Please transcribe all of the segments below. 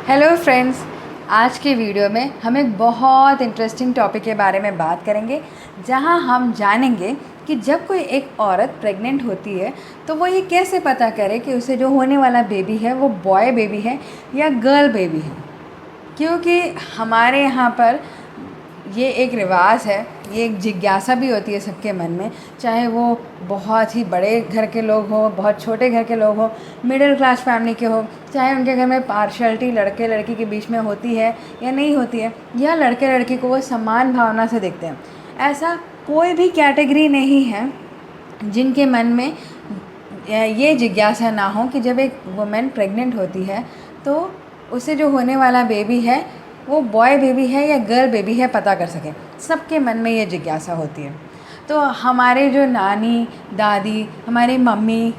Hello friends, आज के video में हम एक बहुत इंटरेस्टिंग टॉपिक के बारे में बात करेंगे, जहां हम जानेंगे कि जब कोई एक औरत प्रेग्नेंट होती है तो वो ये कैसे पता करे कि उसे जो होने वाला बेबी है वो बॉय बेबी है या गर्ल बेबी है। क्योंकि हमारे यहाँ पर ये एक रिवाज है, ये एक जिज्ञासा भी होती है सबके मन में, चाहे वो बहुत ही बड़े घर के लोग हों, बहुत छोटे घर के लोग हों, मिडिल क्लास फैमिली के हो, चाहे उनके घर में पार्शलिटी लड़के लड़की के बीच में होती है या नहीं होती है, या लड़के लड़की को वो समान भावना से देखते हैं। ऐसा कोई भी कैटेगरी नहीं है जिनके मन में ये जिज्ञासा ना हो कि जब एक वुमेन प्रेग्नेंट होती है तो उसे जो होने वाला बेबी है वो बॉय बेबी है या गर्ल बेबी है पता कर सके। सबके मन में ये जिज्ञासा होती है। तो हमारे जो नानी दादी, हमारी मम्मी,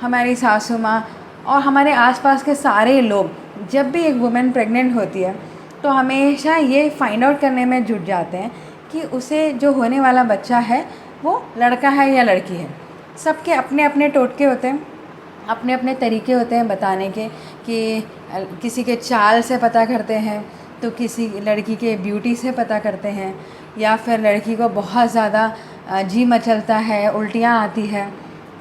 हमारी सासू माँ और हमारे आसपास के सारे लोग जब भी एक वुमेन प्रेग्नेंट होती है तो हमेशा ये फाइंड आउट करने में जुट जाते हैं कि उसे जो होने वाला बच्चा है वो लड़का है या लड़की है। सबके अपने अपने टोटके होते हैं, अपने अपने तरीके होते हैं बताने के, कि किसी के चाल से पता करते हैं, तो किसी लड़की के ब्यूटी से पता करते हैं, या फिर लड़की को बहुत ज़्यादा जी मचलता है, उल्टियाँ आती है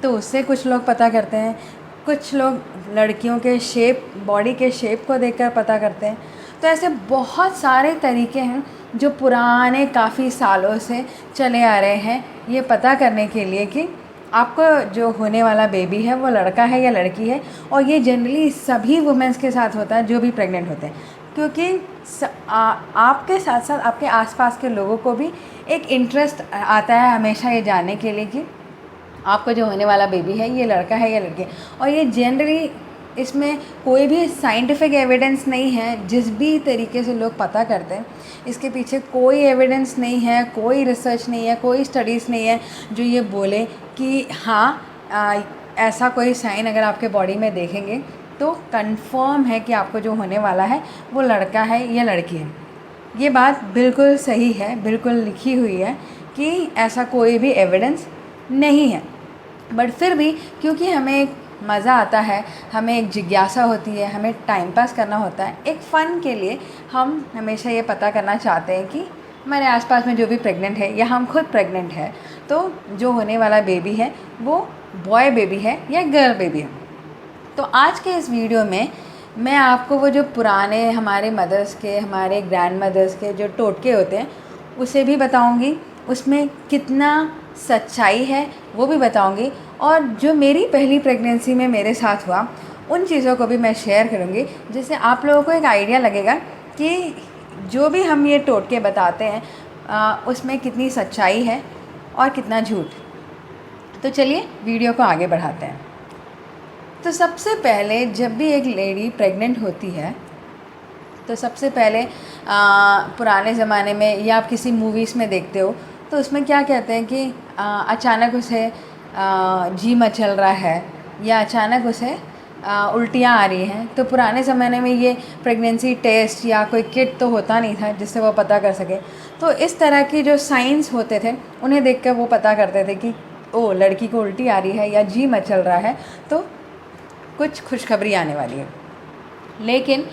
तो उससे कुछ लोग पता करते हैं। कुछ लोग लड़कियों के शेप, बॉडी के शेप को देखकर पता करते हैं। तो ऐसे बहुत सारे तरीके हैं जो पुराने काफ़ी सालों से चले आ रहे हैं ये पता करने के लिए कि आपको जो होने वाला बेबी है वो लड़का है या लड़की है। और ये जनरली सभी वुमेंस के साथ होता है जो भी प्रेग्नेंट होते हैं, क्योंकि आपके साथ साथ आपके आसपास के लोगों को भी एक इंटरेस्ट आता है हमेशा ये जानने के लिए कि आपको जो होने वाला बेबी है ये लड़का है या लड़की है। और ये जनरली इसमें कोई भी साइंटिफिक एविडेंस नहीं है। जिस भी तरीके से लोग पता करते हैं इसके पीछे कोई एविडेंस नहीं है, कोई रिसर्च नहीं है, कोई स्टडीज़ नहीं है जो ये बोले कि हाँ ऐसा कोई साइन अगर आपके बॉडी में देखेंगे तो कंफर्म है कि आपको जो होने वाला है वो लड़का है या लड़की है। ये बात बिल्कुल सही है, बिल्कुल लिखी हुई है कि ऐसा कोई भी एविडेंस नहीं है। बट फिर भी क्योंकि हमें एक मज़ा आता है, हमें एक जिज्ञासा होती है, हमें टाइम पास करना होता है, एक फ़न के लिए हम हमेशा ये पता करना चाहते हैं कि हमारे आसपास में जो भी प्रेग्नेंट है या हम खुद प्रेग्नेंट है तो जो होने वाला बेबी है वो बॉय बेबी है या गर्ल बेबी है। तो आज के इस वीडियो में मैं आपको वो जो पुराने हमारे मदर्स के, हमारे ग्रैंड मदर्स के जो टोटके होते हैं उसे भी बताऊंगी, उसमें कितना सच्चाई है वो भी बताऊंगी, और जो मेरी पहली प्रेगनेंसी में मेरे साथ हुआ उन चीज़ों को भी मैं शेयर करूंगी, जिससे आप लोगों को एक आइडिया लगेगा कि जो भी हम ये टोटके बताते हैं उसमें कितनी सच्चाई है और कितना झूठ। तो चलिए वीडियो को आगे बढ़ाते हैं। तो सबसे पहले जब भी एक लेडी प्रेग्नेंट होती है तो सबसे पहले पुराने ज़माने में या आप किसी मूवीज़ में देखते हो तो उसमें क्या कहते हैं कि अचानक उसे जी मचल रहा है या अचानक उसे उल्टियाँ आ रही हैं। तो पुराने ज़माने में ये प्रेगनेंसी टेस्ट या कोई किट तो होता नहीं था जिससे वो पता कर सके। तो इस तरह की जो साइंस होते थे उन्हें देखकर वो पता करते थे कि ओ लड़की को उल्टी आ रही है या जी मचल रहा है तो कुछ खुशखबरी आने वाली है। लेकिन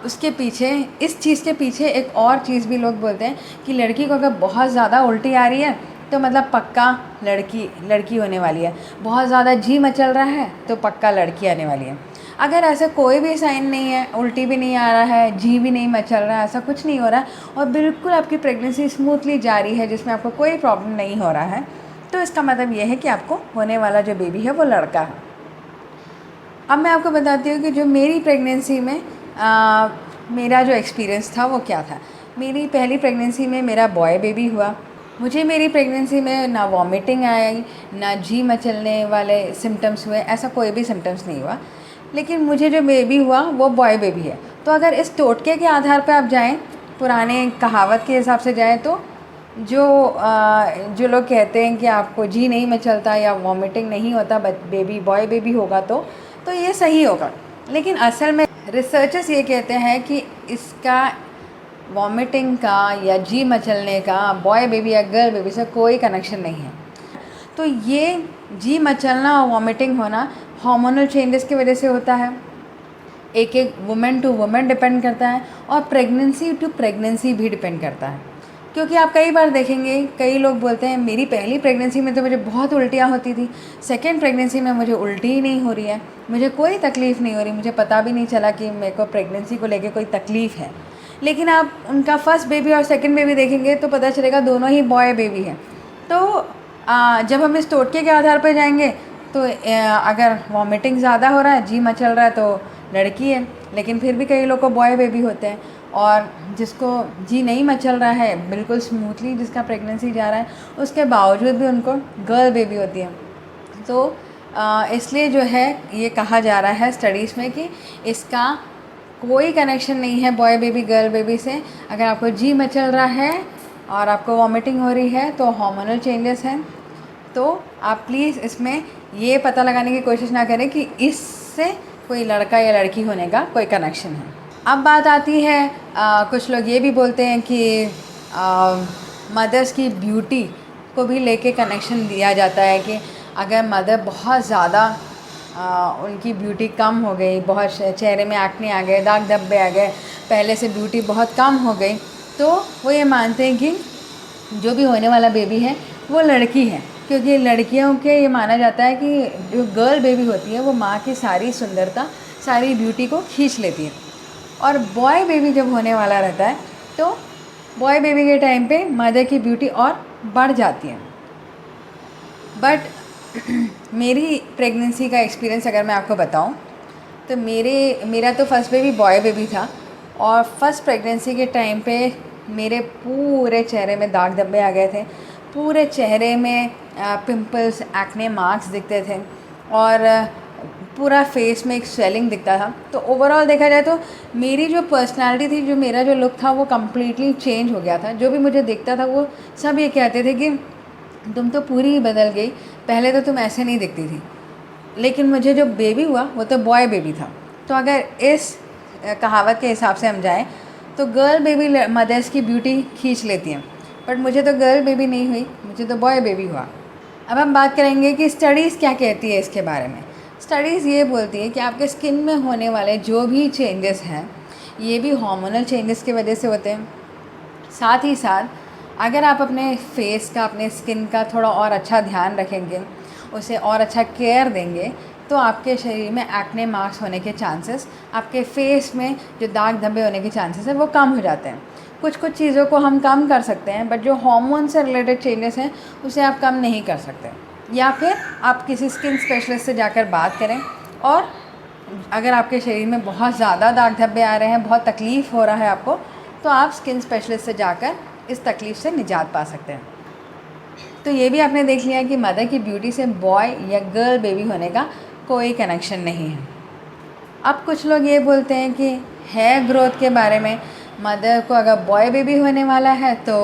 उसके पीछे, इस चीज़ के पीछे एक और चीज़ भी लोग बोलते हैं कि लड़की को अगर बहुत ज़्यादा उल्टी आ रही है तो मतलब पक्का लड़की होने वाली है, बहुत ज़्यादा जी मचल रहा है तो पक्का लड़की आने वाली है। अगर ऐसा कोई भी साइन नहीं है, उल्टी भी नहीं आ रहा है, जी भी नहीं मचल रहा है, ऐसा कुछ नहीं हो रहा है और बिल्कुल आपकी प्रेगनेंसी स्मूथली जारी है जिसमें आपको कोई प्रॉब्लम नहीं हो रहा है, तो इसका मतलब ये है कि आपको होने वाला जो बेबी है वो लड़का है। अब मैं आपको बताती हूँ कि जो मेरी प्रेगनेंसी में मेरा जो एक्सपीरियंस था वो क्या था। मेरी पहली प्रेगनेंसी में मेरा बॉय बेबी हुआ। मुझे मेरी प्रेगनेंसी में ना वॉमिटिंग आई, ना जी मचलने वाले सिम्टम्स हुए, ऐसा कोई भी सिम्टम्स नहीं हुआ। लेकिन मुझे जो बेबी हुआ वो बॉय बेबी है। तो अगर इस टोटके के आधार पर आप जाएँ, पुराने कहावत के हिसाब से जाएँ, तो जो लोग कहते हैं कि आपको जी नहीं मचलता या वॉमिटिंग नहीं होता, बेबी बॉय बेबी होगा तो ये सही होगा। लेकिन असल में रिसर्चर्स ये कहते हैं कि इसका वॉमिटिंग का या जी मचलने का बॉय बेबी या गर्ल बेबी से कोई कनेक्शन नहीं है। तो ये जी मचलना और वॉमिटिंग होना हार्मोनल चेंजेस की वजह से होता है। एक एक वुमेन टू वुमेन डिपेंड करता है और प्रेगनेंसी टू प्रेगनेंसी भी डिपेंड करता है। क्योंकि आप कई बार देखेंगे, कई लोग बोलते हैं मेरी पहली प्रेगनेंसी में तो मुझे बहुत उल्टियाँ होती थी, सेकेंड प्रेगनेंसी में मुझे उल्टी ही नहीं हो रही है, मुझे कोई तकलीफ़ नहीं हो रही, मुझे पता भी नहीं चला कि मेरे को प्रेगनेंसी को लेके कोई तकलीफ़ है। लेकिन आप उनका फर्स्ट बेबी और सेकंड बेबी देखेंगे तो पता चलेगा दोनों ही बॉय बेबी हैं। तो जब हम इस टोटके के आधार पर जाएंगे तो अगर वॉमिटिंग ज़्यादा हो रहा है, जी मचल रहा है, तो लड़की है। लेकिन फिर भी कई लोग को बॉय बेबी होते हैं, और जिसको जी नहीं मचल रहा है, बिल्कुल स्मूथली जिसका प्रेगनेंसी जा रहा है, उसके बावजूद भी उनको गर्ल बेबी होती है। तो इसलिए जो है ये कहा जा रहा है स्टडीज़ में कि इसका कोई कनेक्शन नहीं है बॉय बेबी गर्ल बेबी से। अगर आपको जी मचल रहा है और आपको वॉमिटिंग हो रही है तो हार्मोनल चेंजेस हैं। तो आप प्लीज़ इसमें ये पता लगाने की कोशिश ना करें कि इससे कोई लड़का या लड़की होने का कोई कनेक्शन है। अब बात आती है, कुछ लोग ये भी बोलते हैं कि मदर्स की ब्यूटी को भी लेके कनेक्शन दिया जाता है कि अगर मदर बहुत ज़्यादा उनकी ब्यूटी कम हो गई, बहुत चेहरे में एक्ने आ गए, दाग धब्बे आ गए, पहले से ब्यूटी बहुत कम हो गई, तो वो ये मानते हैं कि जो भी होने वाला बेबी है वो लड़की है। क्योंकि लड़कियों के ये माना जाता है कि जो गर्ल बेबी होती है वो माँ की सारी सुंदरता, सारी ब्यूटी को खींच लेती है। और बॉय बेबी जब होने वाला रहता है तो बॉय बेबी के टाइम पे मदर की ब्यूटी और बढ़ जाती है। बट मेरी प्रेगनेंसी का एक्सपीरियंस अगर मैं आपको बताऊं तो मेरा तो फर्स्ट बेबी बॉय बेबी था, और फर्स्ट प्रेगनेंसी के टाइम पे मेरे पूरे चेहरे में दाग धब्बे आ गए थे, पूरे चेहरे में पिंपल्स, एक्ने मार्क्स दिखते थे, और पूरा फेस में एक स्वेलिंग दिखता था। तो ओवरऑल देखा जाए तो मेरी जो पर्सनालिटी थी, जो मेरा जो लुक था, वो कम्प्लीटली चेंज हो गया था। जो भी मुझे दिखता था वो सब ये कहते थे कि तुम तो पूरी ही बदल गई, पहले तो तुम ऐसे नहीं दिखती थी। लेकिन मुझे जो बेबी हुआ वो तो बॉय बेबी था। तो अगर इस कहावत के हिसाब से हम जाएं तो गर्ल बेबी मदर्स की ब्यूटी खींच लेती हैं, बट मुझे तो गर्ल बेबी नहीं हुई, मुझे तो बॉय बेबी हुआ। अब हम बात करेंगे कि स्टडीज़ क्या कहती है इसके बारे में। स्टडीज़ ये बोलती है कि आपके स्किन में होने वाले जो भी चेंजेस हैं ये भी हार्मोनल चेंजेस की वजह से होते हैं। साथ ही साथ अगर आप अपने फेस का, अपने स्किन का थोड़ा और अच्छा ध्यान रखेंगे, उसे और अच्छा केयर देंगे, तो आपके शरीर में एक्ने मार्क्स होने के चांसेस, आपके फेस में जो दाग धब्बे होने के चांसेस हैं वो कम हो जाते हैं। कुछ कुछ चीज़ों को हम कम कर सकते हैं, बट जो हार्मोन से रिलेटेड चेंजेस हैं उसे आप कम नहीं कर सकते। या फिर आप किसी स्किन स्पेशलिस्ट से जाकर बात करें, और अगर आपके शरीर में बहुत ज़्यादा दाग धब्बे आ रहे हैं, बहुत तकलीफ़ हो रहा है आपको, तो आप स्किन स्पेशलिस्ट से जाकर इस तकलीफ़ से निजात पा सकते हैं। तो ये भी आपने देख लिया कि मदर की ब्यूटी से बॉय या गर्ल बेबी होने का कोई कनेक्शन नहीं है। अब कुछ लोग ये बोलते हैं कि हेयर ग्रोथ के बारे में, मदर को अगर बॉय बेबी होने वाला है तो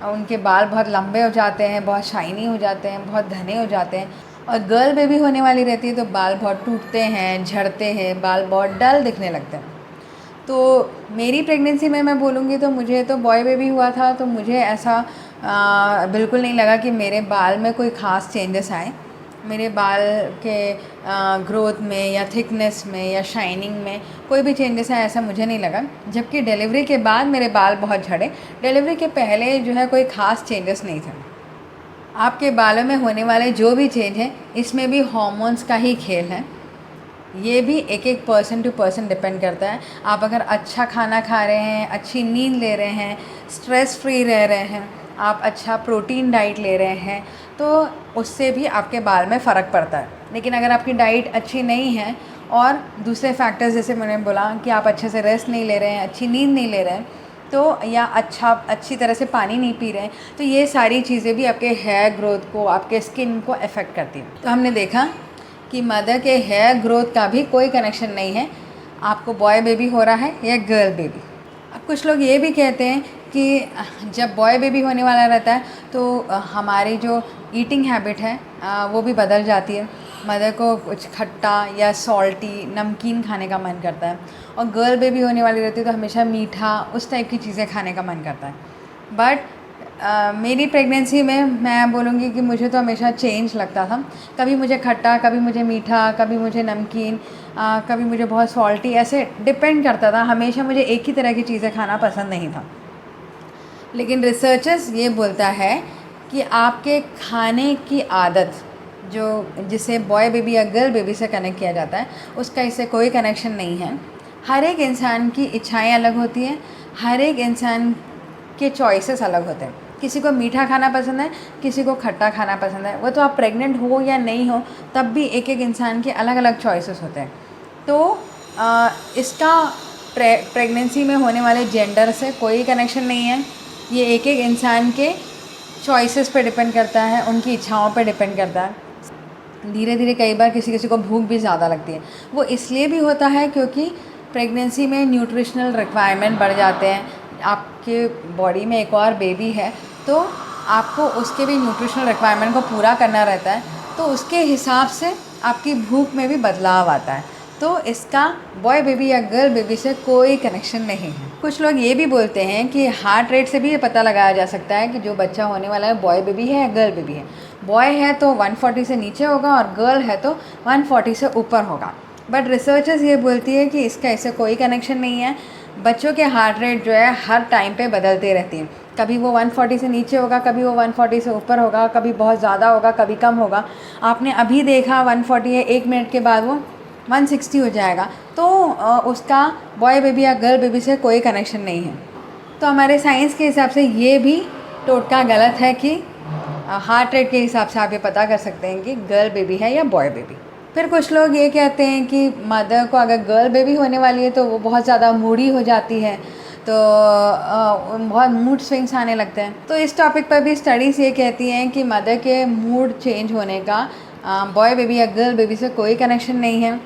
उनके बाल बहुत लंबे हो जाते हैं, बहुत शाइनी हो जाते हैं, बहुत घने हो जाते हैं, और गर्ल बेबी होने वाली रहती है तो बाल बहुत टूटते हैं, झड़ते हैं, बाल बहुत डल दिखने लगते हैं। तो मेरी प्रेगनेंसी में मैं बोलूँगी तो मुझे तो बॉय बेबी हुआ था, तो मुझे ऐसा बिल्कुल नहीं लगा कि मेरे बाल में कोई ख़ास चेंजेस आए। मेरे बाल के ग्रोथ में या थिकनेस में या शाइनिंग में कोई भी चेंजेस है ऐसा मुझे नहीं लगा। जबकि डिलीवरी के बाद मेरे बाल बहुत झड़े, डिलीवरी के पहले जो है कोई ख़ास चेंजेस नहीं थे। आपके बालों में होने वाले जो भी चेंज है इसमें भी हार्मोन्स का ही खेल है। ये भी एक एक पर्सन टू पर्सन डिपेंड करता है। आप अगर अच्छा खाना खा रहे हैं, अच्छी नींद ले रहे हैं, स्ट्रेस फ्री रह रहे हैं, आप अच्छा प्रोटीन डाइट ले रहे हैं, तो उससे भी आपके बाल में फ़र्क पड़ता है। लेकिन अगर आपकी डाइट अच्छी नहीं है और दूसरे फैक्टर्स, जैसे मैंने बोला कि आप अच्छे से रेस्ट नहीं ले रहे हैं, अच्छी नींद नहीं ले रहे हैं, तो या अच्छी तरह से पानी नहीं पी रहे हैं, तो ये सारी चीज़ें भी आपके हेयर ग्रोथ को, आपके स्किन को अफेक्ट करती हैं। तो हमने देखा कि मदर के हेयर ग्रोथ का भी कोई कनेक्शन नहीं है, आपको बॉय बेबी हो रहा है या गर्ल बेबी। अब कुछ लोग ये भी कहते हैं कि जब बॉय बेबी होने वाला रहता है तो हमारी जो ईटिंग हैबिट है वो भी बदल जाती है। मदर को कुछ खट्टा या सॉल्टी, नमकीन खाने का मन करता है, और गर्ल बेबी होने वाली रहती है तो हमेशा मीठा, उस टाइप की चीज़ें खाने का मन करता है। बट मेरी प्रेगनेंसी में मैं बोलूँगी कि मुझे तो हमेशा चेंज लगता था। कभी मुझे खट्टा, कभी मुझे मीठा, कभी मुझे नमकीन, कभी मुझे बहुत सॉल्टी, ऐसे डिपेंड करता था। हमेशा मुझे एक ही तरह की चीज़ें खाना पसंद नहीं था। लेकिन रिसर्चर्स ये बोलता है कि आपके खाने की आदत, जो जिसे बॉय बेबी या गर्ल बेबी से कनेक्ट किया जाता है, उसका इससे कोई कनेक्शन नहीं है। हर एक इंसान की इच्छाएं अलग होती हैं, हर एक इंसान के चॉइसेस अलग होते हैं। किसी को मीठा खाना पसंद है, किसी को खट्टा खाना पसंद है। वो तो आप प्रेग्नेंट हो या नहीं हो, तब भी एक एक इंसान के अलग अलग चॉइसेस होते हैं। तो इसका प्रेगनेंसी में होने वाले जेंडर से कोई कनेक्शन नहीं है। ये एक एक इंसान के चॉइसेस पे डिपेंड करता है, उनकी इच्छाओं पे डिपेंड करता है। धीरे धीरे कई बार किसी किसी को भूख भी ज़्यादा लगती है। वो इसलिए भी होता है क्योंकि प्रेगनेंसी में न्यूट्रिशनल रिक्वायरमेंट बढ़ जाते हैं। आपके बॉडी में एक और बेबी है, तो आपको उसके भी न्यूट्रिशनल रिक्वायरमेंट को पूरा करना रहता है, तो उसके हिसाब से आपकी भूख में भी बदलाव आता है। तो इसका बॉय बेबी या गर्ल बेबी से कोई कनेक्शन नहीं है। कुछ लोग ये भी बोलते हैं कि हार्ट रेट से भी ये पता लगाया जा सकता है कि जो बच्चा होने वाला है बॉय बेबी है या गर्ल बेबी है। बॉय है तो 140 से नीचे होगा और गर्ल है तो 140 से ऊपर होगा। बट रिसर्चर्स ये बोलती है कि इसका इससे कोई कनेक्शन नहीं है। बच्चों के हार्ट रेट जो है हर टाइम पे बदलते रहती हैं। कभी वो 140 से नीचे होगा, कभी वो 140 से ऊपर होगा, कभी बहुत ज़्यादा होगा, कभी कम होगा। आपने अभी देखा 140 है, 1 मिनट के बाद वो 160 हो जाएगा। तो उसका बॉय बेबी या गर्ल बेबी से कोई कनेक्शन नहीं है। तो हमारे साइंस के हिसाब से ये भी टोटका गलत है कि हार्ट रेट के हिसाब से आप ये पता कर सकते हैं कि गर्ल बेबी है या बॉय बेबी। फिर कुछ लोग ये कहते हैं कि मदर को अगर गर्ल बेबी होने वाली है तो वो बहुत ज़्यादा मूडी हो जाती है, तो बहुत मूड स्विंग्स आने लगते हैं। तो इस टॉपिक पर भी स्टडीज़ ये कहती हैं कि मदर के मूड चेंज होने का बॉय बेबी या गर्ल बेबी से कोई कनेक्शन नहीं है।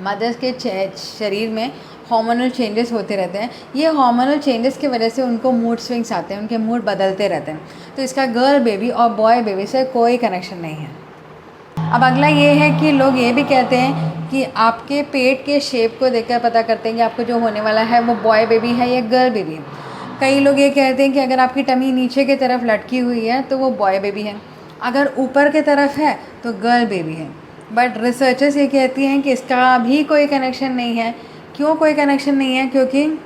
मदर्स के शरीर में हार्मोनल चेंजेस होते रहते हैं। ये हार्मोनल चेंजेस की वजह से उनको मूड स्विंग्स आते हैं, उनके मूड बदलते रहते हैं। तो इसका गर्ल बेबी और बॉय बेबी से कोई कनेक्शन नहीं है। अब अगला ये है कि लोग ये भी कहते हैं कि आपके पेट के शेप को देखकर पता करते हैं कि आपको जो होने वाला है वो बॉय बेबी है या गर्ल बेबी है। कई लोग ये कहते हैं कि अगर आपकी टमी नीचे की तरफ लटकी हुई है तो वो बॉय बेबी है, अगर ऊपर की तरफ है तो गर्ल बेबी है। बट रिसर्चर्स ये कहती हैं कि इसका भी कोई कनेक्शन नहीं है। क्यों कोई कनेक्शन नहीं है? क्योंकि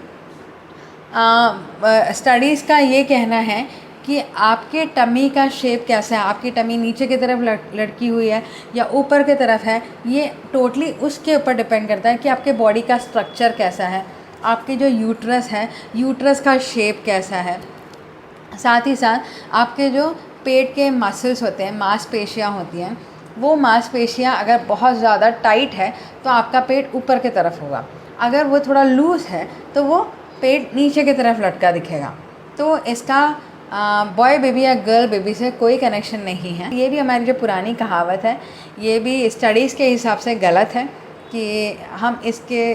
स्टडीज़ का ये कहना है कि आपके टमी का शेप कैसा है, आपकी टमी नीचे की तरफ लटकी हुई है या ऊपर की तरफ है, ये टोटली उसके ऊपर डिपेंड करता है कि आपके बॉडी का स्ट्रक्चर कैसा है, आपके जो यूट्रस है, यूट्रस का शेप कैसा है। साथ ही साथ आपके जो पेट के मसल्स होते हैं, मांसपेशियाँ होती हैं, वो मांसपेशियाँ अगर बहुत ज़्यादा टाइट है तो आपका पेट ऊपर की तरफ होगा, अगर वो थोड़ा लूज़ है तो वो पेट नीचे की तरफ लटका दिखेगा। तो इसका बॉय बेबी या गर्ल बेबी से कोई कनेक्शन नहीं है। ये भी हमारी जो पुरानी कहावत है, ये भी स्टडीज़ के हिसाब से गलत है कि हम इसके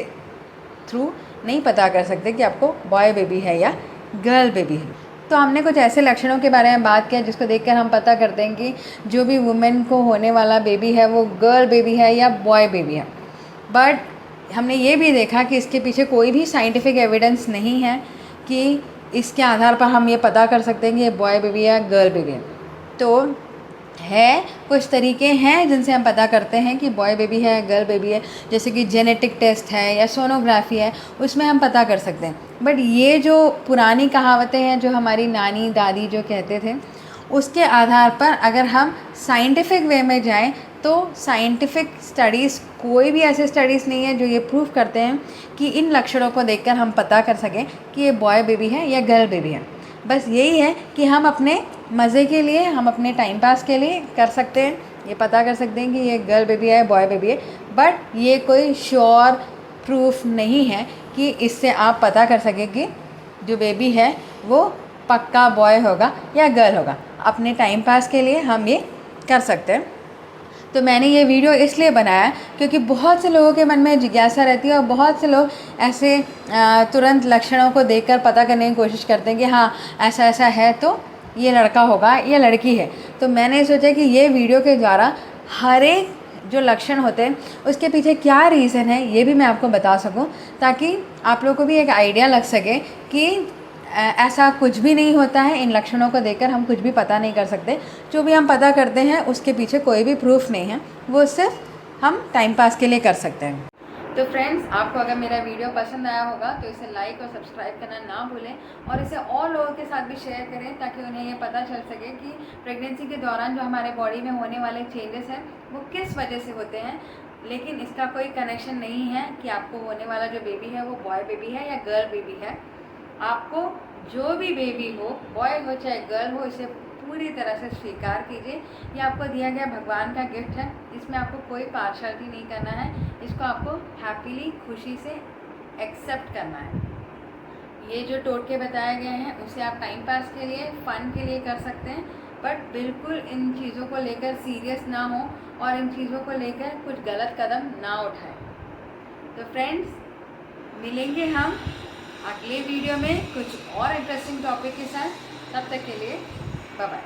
थ्रू नहीं पता कर सकते कि आपको बॉय बेबी है या गर्ल बेबी है। तो हमने कुछ ऐसे लक्षणों के बारे में बात किया जिसको देखकर हम पता करते हैं कि जो भी वुमेन को होने वाला बेबी है वो गर्ल बेबी है या बॉय बेबी है। बट हमने ये भी देखा कि इसके पीछे कोई भी साइंटिफिक एविडेंस नहीं है कि इसके आधार पर हम ये पता कर सकते हैं कि ये बॉय बेबी या गर्ल बेबी है। तो है कुछ तरीके हैं जिनसे हम पता करते हैं कि बॉय बेबी है या गर्ल बेबी है, जैसे कि जेनेटिक टेस्ट है या सोनोग्राफी है, उसमें हम पता कर सकते हैं। बट ये जो पुरानी कहावतें हैं, जो हमारी नानी दादी जो कहते थे, उसके आधार पर अगर हम साइंटिफिक वे में जाएं तो साइंटिफिक स्टडीज़, कोई भी ऐसे स्टडीज़ नहीं है जो ये प्रूव करते हैं कि इन लक्षणों को देखकर हम पता कर सकें कि ये बॉय बेबी है या गर्ल बेबी है। बस यही है कि हम अपने मज़े के लिए, हम अपने टाइम पास के लिए कर सकते हैं, ये पता कर सकते हैं कि ये गर्ल बेबी है, बॉय बेबी है। बट ये कोई श्योर प्रूफ नहीं है कि इससे आप पता कर सकें कि जो बेबी है वो पक्का बॉय होगा या गर्ल होगा। अपने टाइम पास के लिए हम ये कर सकते हैं। तो मैंने ये वीडियो इसलिए बनाया क्योंकि बहुत से लोगों के मन में जिज्ञासा रहती है और बहुत से लोग ऐसे तुरंत लक्षणों को देखकर पता करने की कोशिश करते हैं कि हाँ ऐसा ऐसा है तो ये लड़का होगा या लड़की है। तो मैंने सोचा कि ये वीडियो के द्वारा हर एक जो लक्षण होते हैं उसके पीछे क्या रीज़न है ये भी मैं आपको बता सकूं, ताकि आप लोगों को भी एक आइडिया लग सके कि ऐसा कुछ भी नहीं होता है। इन लक्षणों को देखकर हम कुछ भी पता नहीं कर सकते। जो भी हम पता करते हैं उसके पीछे कोई भी प्रूफ नहीं है, वो सिर्फ हम टाइम पास के लिए कर सकते हैं। तो फ्रेंड्स, आपको अगर मेरा वीडियो पसंद आया होगा तो इसे लाइक और सब्सक्राइब करना ना भूलें और इसे और लोगों के साथ भी शेयर करें, ताकि उन्हें ये पता चल सके कि प्रेगनेंसी के दौरान जो हमारे बॉडी में होने वाले चेंजेस हैं वो किस वजह से होते हैं। लेकिन इसका कोई कनेक्शन नहीं है कि आपको होने वाला जो बेबी है वो बॉय बेबी है या गर्ल बेबी है। आपको जो भी बेबी हो, बॉय हो चाहे गर्ल हो, इसे पूरी तरह से स्वीकार कीजिए। ये आपको दिया गया भगवान का गिफ्ट है, इसमें आपको कोई पार्शलिटी नहीं करना है। इसको आपको हैप्पीली, खुशी से एक्सेप्ट करना है। ये जो टोटके बताए गए हैं उसे आप टाइम पास के लिए, फ़न के लिए कर सकते हैं, बट बिल्कुल इन चीज़ों को लेकर सीरियस ना हो और इन चीज़ों को लेकर कुछ गलत कदम ना उठाएं। तो फ्रेंड्स, मिलेंगे हम अगले वीडियो में कुछ और इंटरेस्टिंग टॉपिक के साथ। तब तक के लिए बाय बाय।